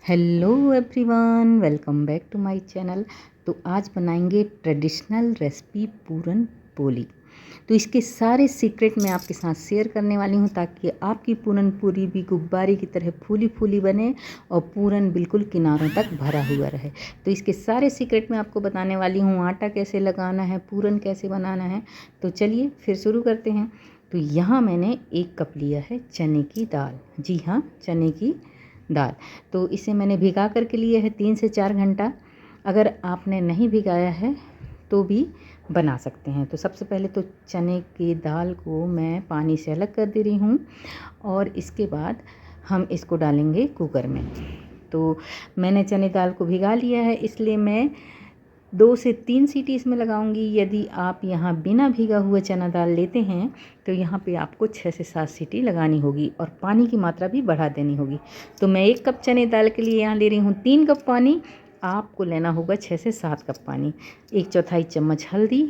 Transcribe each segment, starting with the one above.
Hello everyone, welcome back to my channel. तो आज बनाएंगे ट्रेडिशनल रेसिपी पूरन पोली। तो इसके सारे सीक्रेट मैं आपके साथ शेयर करने वाली हूँ ताकि आपकी पूरन पूरी भी गुब्बारे की तरह फूली फूली बने और पूरन बिल्कुल किनारों तक भरा हुआ रहे। तो इसके सारे सीक्रेट मैं आपको बताने वाली हूँ। आटा कैसे लगाना है, पूरन कैसे बनाना है। तो चलिए फिर शुरू करते हैं। तो यहाँ मैंने 1 कप लिया है चने की दाल। जी हाँ, चने की दाल। तो इसे मैंने भिगा करके लिए है 3 से 4 घंटा। अगर आपने नहीं भिगाया है तो भी बना सकते हैं। तो सबसे पहले तो चने की दाल को मैं पानी से अलग कर दे रही हूँ और इसके बाद हम इसको डालेंगे कुकर में। तो मैंने चने दाल को भिगा लिया है, इसलिए मैं 2 से 3 सीटी इसमें लगाऊंगी। यदि आप यहाँ बिना भीगा हुआ चना दाल लेते हैं तो यहाँ पे आपको 6 से 7 सीटी लगानी होगी और पानी की मात्रा भी बढ़ा देनी होगी। तो मैं 1 कप चने दाल के लिए यहाँ ले रही हूँ 3 कप पानी। आपको लेना होगा 6 से 7 कप पानी। 1/4 चम्मच हल्दी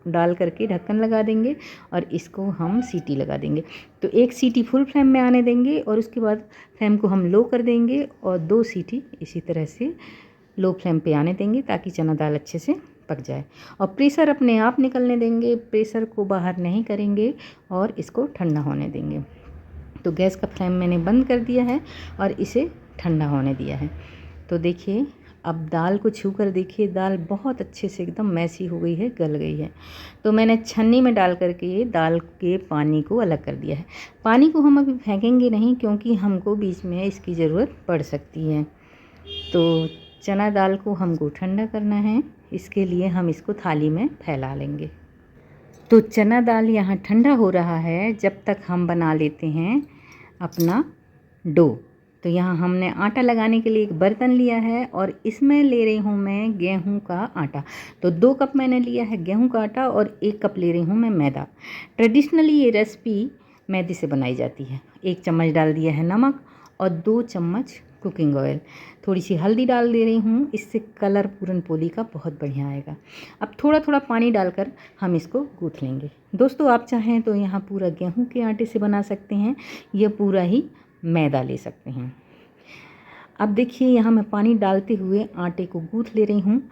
डाल करके ढक्कन लगा देंगे और इसको हम सीटी लगा देंगे। तो 1 सीटी फुल फ्लेम में आने देंगे और उसके बाद फ्लेम को हम लो कर देंगे और 2 सीटी इसी तरह से लो फ्लेम पे आने देंगे ताकि चना दाल अच्छे से पक जाए। और प्रेशर अपने आप निकलने देंगे, प्रेशर को बाहर नहीं करेंगे और इसको ठंडा होने देंगे। तो गैस का फ्लेम मैंने बंद कर दिया है और इसे ठंडा होने दिया है। तो देखिए, अब दाल को छू कर देखिए, दाल बहुत अच्छे से एकदम मैसी हो गई है, गल गई है। तो मैंने छन्नी में डाल करके दाल के पानी को अलग कर दिया है। पानी को हम अभी फेंकेंगे नहीं क्योंकि हमको बीच में इसकी ज़रूरत पड़ सकती है। तो चना दाल को हमको ठंडा करना है, इसके लिए हम इसको थाली में फैला लेंगे। तो चना दाल यहाँ ठंडा हो रहा है, जब तक हम बना लेते हैं अपना डो। तो यहाँ हमने आटा लगाने के लिए एक बर्तन लिया है और इसमें ले रही हूँ मैं गेहूं का आटा। तो 2 कप मैंने लिया है गेहूं का आटा और 1 कप ले रही हूँ मैं मैदा। ट्रेडिशनली ये रेसिपी मैदे से बनाई जाती है। 1 चम्मच डाल दिया है नमक और 2 चम्मच कुकिंग ऑयल। थोड़ी सी हल्दी डाल दे रही हूँ, इससे कलर पूरन पोली का बहुत बढ़िया आएगा। अब थोड़ा थोड़ा पानी डालकर हम इसको गूँथ लेंगे। दोस्तों, आप चाहें तो यहाँ पूरा गेहूं के आटे से बना सकते हैं या पूरा ही मैदा ले सकते हैं। अब देखिए, यहाँ मैं पानी डालते हुए आटे को गूँथ ले रही हूँ।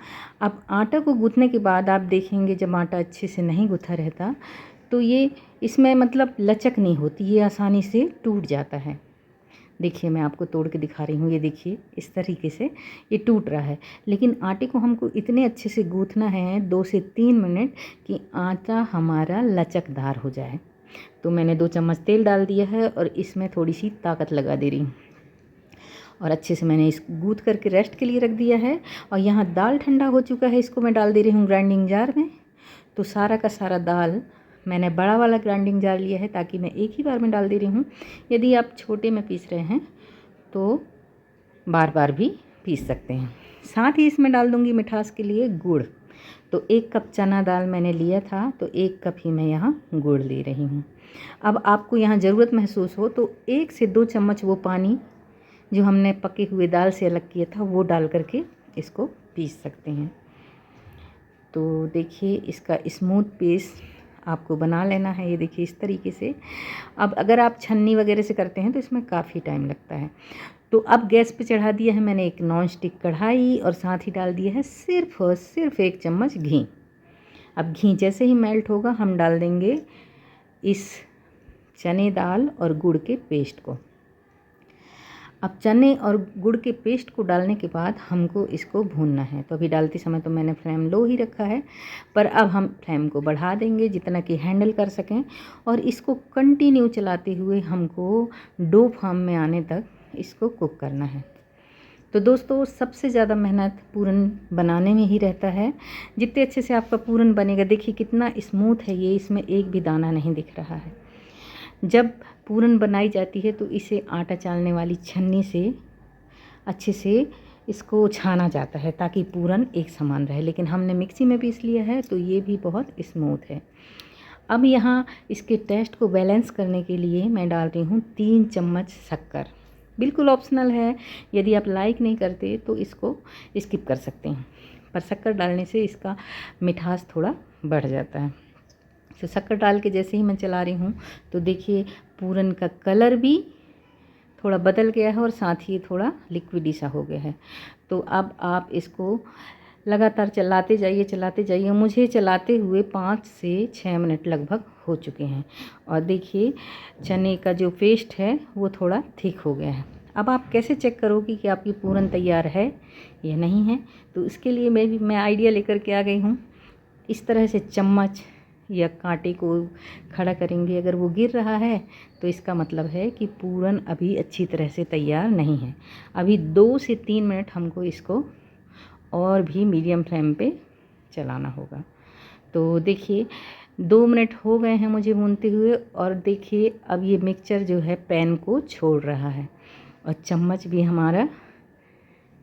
अब आटा को गूँथने के बाद आप देखेंगे जब आटा अच्छे से नहीं गूँथा रहता तो ये इसमें मतलब लचक नहीं होती, ये आसानी से टूट जाता है। देखिए, मैं आपको तोड़ के दिखा रही हूँ। ये देखिए, इस तरीके से ये टूट रहा है। लेकिन आटे को हमको इतने अच्छे से गूँथना है 2 से 3 मिनट कि आटा हमारा लचकदार हो जाए। तो मैंने 2 चम्मच तेल डाल दिया है और इसमें थोड़ी सी ताकत लगा दे रही हूँ और अच्छे से मैंने इस गूँथ करके रेस्ट के लिए रख दिया है। और यहाँ दाल ठंडा हो चुका है, इसको मैं डाल दे रही हूँ ग्राइंडिंग जार में। तो सारा का सारा दाल मैंने बड़ा वाला ग्राइंडिंग जार लिया है ताकि मैं एक ही बार में डाल दे रही हूँ। यदि आप छोटे में पीस रहे हैं तो बार बार भी पीस सकते हैं। साथ ही इसमें डाल दूँगी मिठास के लिए गुड़। तो 1 कप चना दाल मैंने लिया था तो 1 कप ही मैं यहाँ गुड़ ले रही हूँ। अब आपको यहाँ ज़रूरत महसूस हो तो 1 से 2 चम्मच वो पानी जो हमने पके हुए दाल से अलग किया था वो डाल करके इसको पीस सकते हैं। तो देखिए, इसका स्मूथ पेस्ट आपको बना लेना है। ये देखिए इस तरीके से। अब अगर आप छन्नी वगैरह से करते हैं तो इसमें काफ़ी टाइम लगता है। तो अब गैस पे चढ़ा दिया है मैंने एक नॉन स्टिक कढ़ाई और साथ ही डाल दिया है सिर्फ और सिर्फ 1 चम्मच घी। अब घी जैसे ही मेल्ट होगा हम डाल देंगे इस चने दाल और गुड़ के पेस्ट को। अब चने और गुड़ के पेस्ट को डालने के बाद हमको इसको भूनना है। तो अभी डालते समय तो मैंने फ्लेम लो ही रखा है, पर अब हम फ्लेम को बढ़ा देंगे जितना कि हैंडल कर सकें और इसको कंटिन्यू चलाते हुए हमको डो फॉर्म में आने तक इसको कुक करना है। तो दोस्तों, सबसे ज़्यादा मेहनत पूरन बनाने में ही रहता है। जितने अच्छे से आपका पूरन बनेगा, देखिए कितना स्मूथ है ये, इसमें एक भी दाना नहीं दिख रहा है। जब पूरन बनाई जाती है तो इसे आटा चालने वाली छन्नी से अच्छे से इसको छाना जाता है ताकि पूरन एक समान रहे। लेकिन हमने मिक्सी में पीस लिया है तो ये भी बहुत स्मूथ है। अब यहाँ इसके टेस्ट को बैलेंस करने के लिए मैं डाल रही हूँ 3 चम्मच शक्कर। बिल्कुल ऑप्शनल है, यदि आप लाइक नहीं करते तो इसको स्किप कर सकते हैं, पर शक्कर डालने से इसका मिठास थोड़ा बढ़ जाता है। तो शक्कर डाल के जैसे ही मैं चला रही हूँ तो देखिए पूरन का कलर भी थोड़ा बदल गया है और साथ ही थोड़ा लिक्विडी सा हो गया है। तो अब आप इसको लगातार चलाते जाइए। मुझे चलाते हुए 5 से 6 मिनट लगभग हो चुके हैं और देखिए चने का जो पेस्ट है वो थोड़ा थिक हो गया है। अब आप कैसे चेक करोगे कि आपकी पूरन तैयार है या नहीं है? तो इसके लिए मैं आइडिया लेकर के आ गई हूँ। इस तरह से चम्मच या कांटे को खड़ा करेंगे, अगर वो गिर रहा है तो इसका मतलब है कि पूरन अभी अच्छी तरह से तैयार नहीं है। अभी 2 से 3 मिनट हमको इसको और भी मीडियम फ्लेम पे चलाना होगा। तो देखिए 2 मिनट हो गए हैं मुझे भूनते हुए और देखिए अब ये मिक्सचर जो है पैन को छोड़ रहा है और चम्मच भी हमारा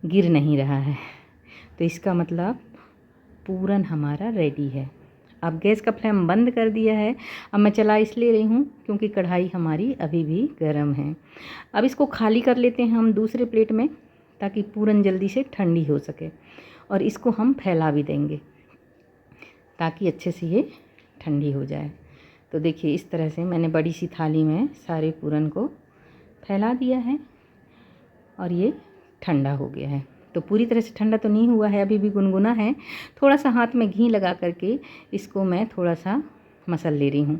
गिर नहीं रहा है। तो इसका मतलब पूरन हमारा रेडी है। अब गैस का फ्लेम बंद कर दिया है। अब मैं चला इसलिए रही हूँ क्योंकि कढ़ाई हमारी अभी भी गर्म है। अब इसको खाली कर लेते हैं हम दूसरे प्लेट में ताकि पूरन जल्दी से ठंडी हो सके और इसको हम फैला भी देंगे ताकि अच्छे से ये ठंडी हो जाए। तो देखिए इस तरह से मैंने बड़ी सी थाली में सारे पूरन को फैला दिया है और ये ठंडा हो गया है। तो पूरी तरह से ठंडा तो नहीं हुआ है, अभी भी गुनगुना है। थोड़ा सा हाथ में घी लगा करके इसको मैं थोड़ा सा मसल ले रही हूँ।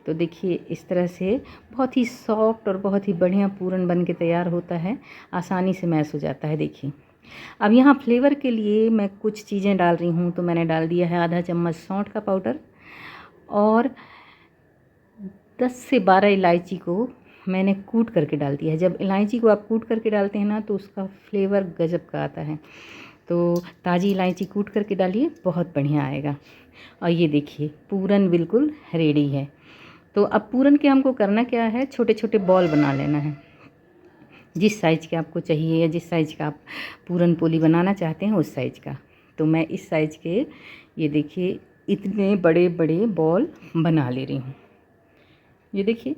तो देखिए इस तरह से बहुत ही सॉफ्ट और बहुत ही बढ़िया पूरन बन के तैयार होता है, आसानी से मैश हो जाता है। देखिए अब यहाँ फ्लेवर के लिए मैं कुछ चीज़ें डाल रही हूँ। तो मैंने डाल दिया है आधा चम्मच सौंठ का पाउडर और 10 से 12 इलायची को मैंने कूट करके डाल दिया है। जब इलायची को आप कूट करके डालते हैं ना तो उसका फ्लेवर गजब का आता है। तो ताज़ी इलायची कूट करके डालिए, बहुत बढ़िया आएगा। और ये देखिए पूरन बिल्कुल रेडी है। तो अब पूरन के हमको करना क्या है, छोटे छोटे बॉल बना लेना है। जिस साइज़ के आपको चाहिए या जिस साइज़ का आप पूरन पोली बनाना चाहते हैं उस साइज़ का। तो मैं इस साइज़ के ये देखिए इतने बड़े बड़े बॉल बना ले रही हूँ। ये देखिए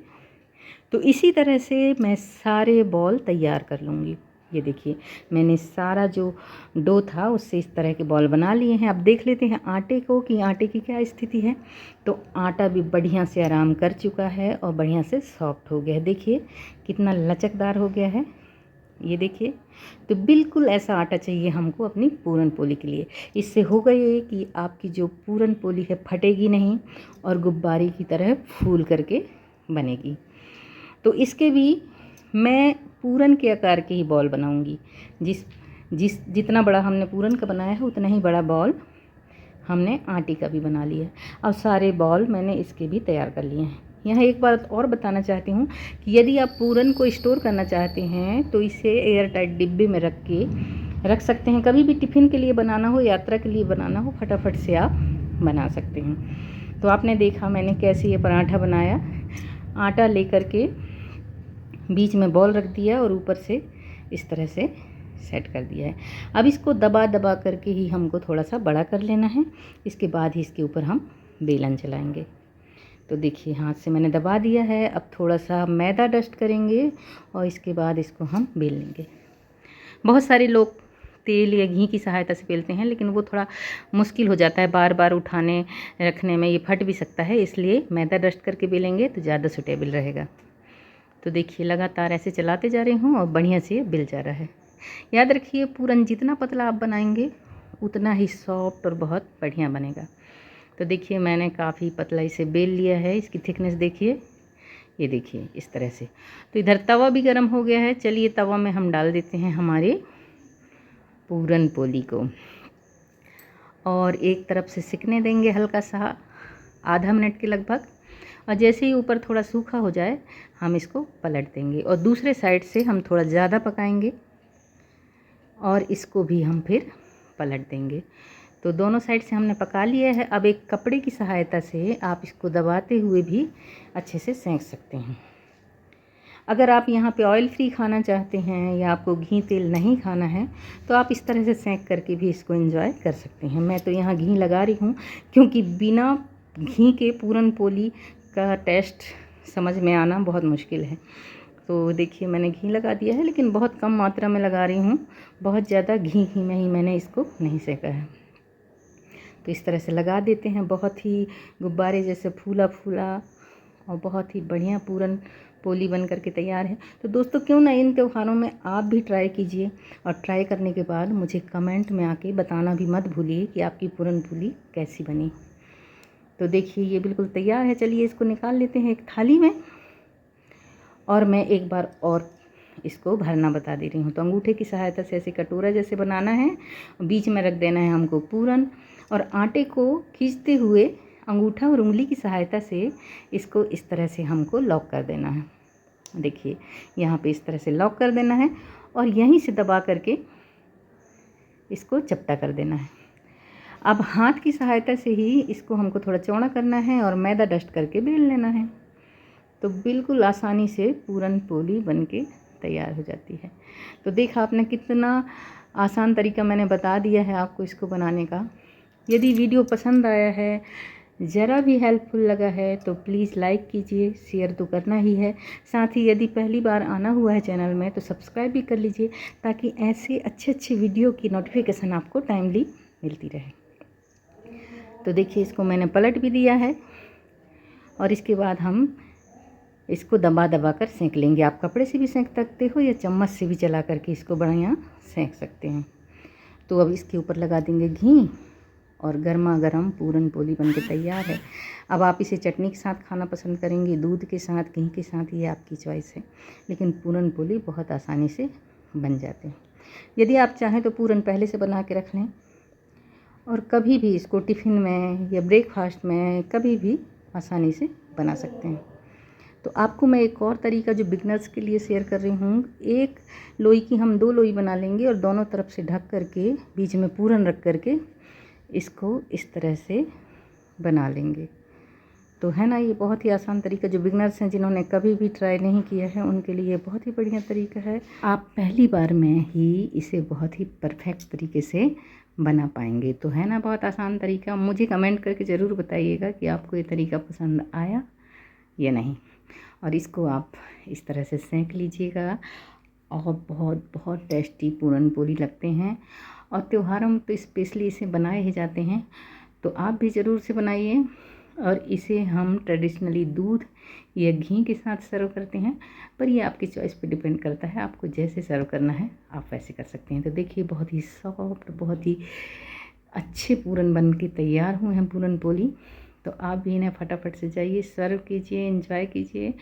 तो इसी तरह से मैं सारे बॉल तैयार कर लूँगी। ये देखिए मैंने सारा जो डो था उससे इस तरह के बॉल बना लिए हैं। अब देख लेते हैं आटे को कि आटे की क्या स्थिति है। तो आटा भी बढ़िया से आराम कर चुका है और बढ़िया से सॉफ्ट हो गया है। देखिए कितना लचकदार हो गया है। ये देखिए तो बिल्कुल ऐसा आटा चाहिए हमको अपनी पूरन पोली के लिए। इससे होगा ये कि आपकी जो पूरन पोली है फटेगी नहीं और गुब्बारे की तरह फूल करके बनेगी। तो इसके भी मैं पूरन के आकार के ही बॉल बनाऊंगी। जितना बड़ा हमने पूरन का बनाया है उतना ही बड़ा बॉल हमने आटे का भी बना लिया है। अब सारे बॉल मैंने इसके भी तैयार कर लिए हैं। यहाँ एक बात और बताना चाहती हूँ कि यदि आप पूरन को स्टोर करना चाहते हैं तो इसे एयर टाइट डिब्बे में रख सकते हैं। कभी भी टिफ़िन के लिए बनाना हो, यात्रा के लिए बनाना हो, फटाफट से आप बना सकते हैं। तो आपने देखा मैंने कैसे ये पराठा बनाया। आटा लेकर के बीच में बॉल रख दिया और ऊपर से इस तरह से सेट कर दिया है। अब इसको दबा दबा करके ही हमको थोड़ा सा बड़ा कर लेना है। इसके बाद ही इसके ऊपर हम बेलन चलाएंगे। तो देखिए हाथ से मैंने दबा दिया है। अब थोड़ा सा मैदा डस्ट करेंगे और इसके बाद इसको हम बेल लेंगे। बहुत सारे लोग तेल या घी की सहायता से बेलते हैं, लेकिन वो थोड़ा मुश्किल हो जाता है, बार बार उठाने रखने में ये फट भी सकता है। इसलिए मैदा डस्ट करके बेलेंगे तो ज़्यादा सूटेबल रहेगा। तो देखिए लगातार ऐसे चलाते जा रही हूँ और बढ़िया से बिल जा रहा है। याद रखिए पूरन जितना पतला आप बनाएंगे उतना ही सॉफ्ट और बहुत बढ़िया बनेगा। तो देखिए मैंने काफ़ी पतला इसे बेल लिया है। इसकी थिकनेस देखिए, ये देखिए इस तरह से। तो इधर तवा भी गर्म हो गया है। चलिए तवा में हम डाल देते हैं हमारे पूरन पोली को और एक तरफ से सिकने देंगे हल्का सा, आधा मिनट के लगभग। और जैसे ही ऊपर थोड़ा सूखा हो जाए हम इसको पलट देंगे और दूसरे साइड से हम थोड़ा ज़्यादा पकाएंगे और इसको भी हम फिर पलट देंगे। तो दोनों साइड से हमने पका लिया है। अब एक कपड़े की सहायता से आप इसको दबाते हुए भी अच्छे से सेंक सकते हैं। अगर आप यहाँ पे ऑयल फ्री खाना चाहते हैं या आपको घी तेल नहीं खाना है तो आप इस तरह से सेंक करके भी इसको एंजॉय कर सकते हैं। मैं तो यहाँ घी लगा रही हूँ क्योंकि बिना घी के पूरन पोली का टेस्ट समझ में आना बहुत मुश्किल है। तो देखिए मैंने घी लगा दिया है, लेकिन बहुत कम मात्रा में लगा रही हूँ। बहुत ज़्यादा घी में ही मैंने इसको नहीं सेका है। तो इस तरह से लगा देते हैं। बहुत ही गुब्बारे जैसे फूला फूला और बहुत ही बढ़िया पूरन पोली बन करके तैयार है। तो दोस्तों क्यों ना इन त्योहारों में आप भी ट्राई कीजिए, और ट्राई करने के बाद मुझे कमेंट में आके बताना भी मत भूलिए कि आपकी पूरन पोली कैसी बनी। तो देखिए ये बिल्कुल तैयार है। चलिए इसको निकाल लेते हैं एक थाली में, और मैं एक बार और इसको भरना बता दे रही हूँ। तो अंगूठे की सहायता से ऐसे कटोरा जैसे बनाना है, बीच में रख देना है हमको पूरन, और आटे को खींचते हुए अंगूठा और उंगली की सहायता से इसको इस तरह से हमको लॉक कर देना है। देखिए यहाँ पे इस तरह से लॉक कर देना है, और यहीं से दबा करके इसको चपटा कर देना है। अब हाथ की सहायता से ही इसको हमको थोड़ा चौड़ा करना है और मैदा डस्ट करके बेल लेना है। तो बिल्कुल आसानी से पूरन पोली बनके तैयार हो जाती है। तो देखा आपने कितना आसान तरीका मैंने बता दिया है आपको इसको बनाने का। यदि वीडियो पसंद आया है, ज़रा भी हेल्पफुल लगा है, तो प्लीज़ लाइक कीजिए, शेयर तो करना ही है। साथ ही यदि पहली बार आना हुआ है चैनल में तो सब्सक्राइब भी कर लीजिए, ताकि ऐसे अच्छे वीडियो की नोटिफिकेशन आपको टाइमली मिलती रहे। तो देखिए इसको मैंने पलट भी दिया है, और इसके बाद हम इसको दबा दबा कर सेंक लेंगे। आप कपड़े से भी सेंक सकते हो या चम्मच से भी चला करके इसको बढ़िया सेंक सकते हैं। तो अब इसके ऊपर लगा देंगे घी, और गर्मा गर्म पूरन पोली बनके तैयार है। अब आप इसे चटनी के साथ खाना पसंद करेंगे, दूध के साथ, घी के साथ, ये आपकी चॉइस है। लेकिन पूरन पोली बहुत आसानी से बन जाते हैं। यदि आप चाहें तो पूरन पहले से बना के रख लें, और कभी भी इसको टिफ़िन में या ब्रेकफास्ट में कभी भी आसानी से बना सकते हैं। तो आपको मैं एक और तरीका जो बिगनर्स के लिए शेयर कर रही हूँ। एक लोई की हम 2 लोई बना लेंगे, और दोनों तरफ से ढक करके बीच में पूरन रख करके इसको इस तरह से बना लेंगे। तो है ना, ये बहुत ही आसान तरीका, जो बिगनर्स हैं जिन्होंने कभी भी ट्राई नहीं किया है उनके लिए बहुत ही बढ़िया तरीका है। आप पहली बार में ही इसे बहुत ही परफेक्ट तरीके से बना पाएंगे। तो है ना बहुत आसान तरीका। मुझे कमेंट करके ज़रूर बताइएगा कि आपको ये तरीका पसंद आया या नहीं। और इसको आप इस तरह से सेंक लीजिएगा, और बहुत बहुत टेस्टी पूरन पोली लगते हैं। और त्योहारों में तो स्पेशली इसे बनाए ही जाते हैं। तो आप भी ज़रूर से बनाइए, और इसे हम ट्रेडिशनली दूध या घी के साथ सर्व करते हैं। पर ये आपकी चॉइस पे डिपेंड करता है, आपको जैसे सर्व करना है आप वैसे कर सकते हैं। तो देखिए बहुत ही सॉफ्ट, बहुत ही अच्छे पूरन बन के तैयार हुए हैं पूरन पोली। तो आप भी इन्हें फटाफट से जाइए, सर्व कीजिए, एंजॉय कीजिए।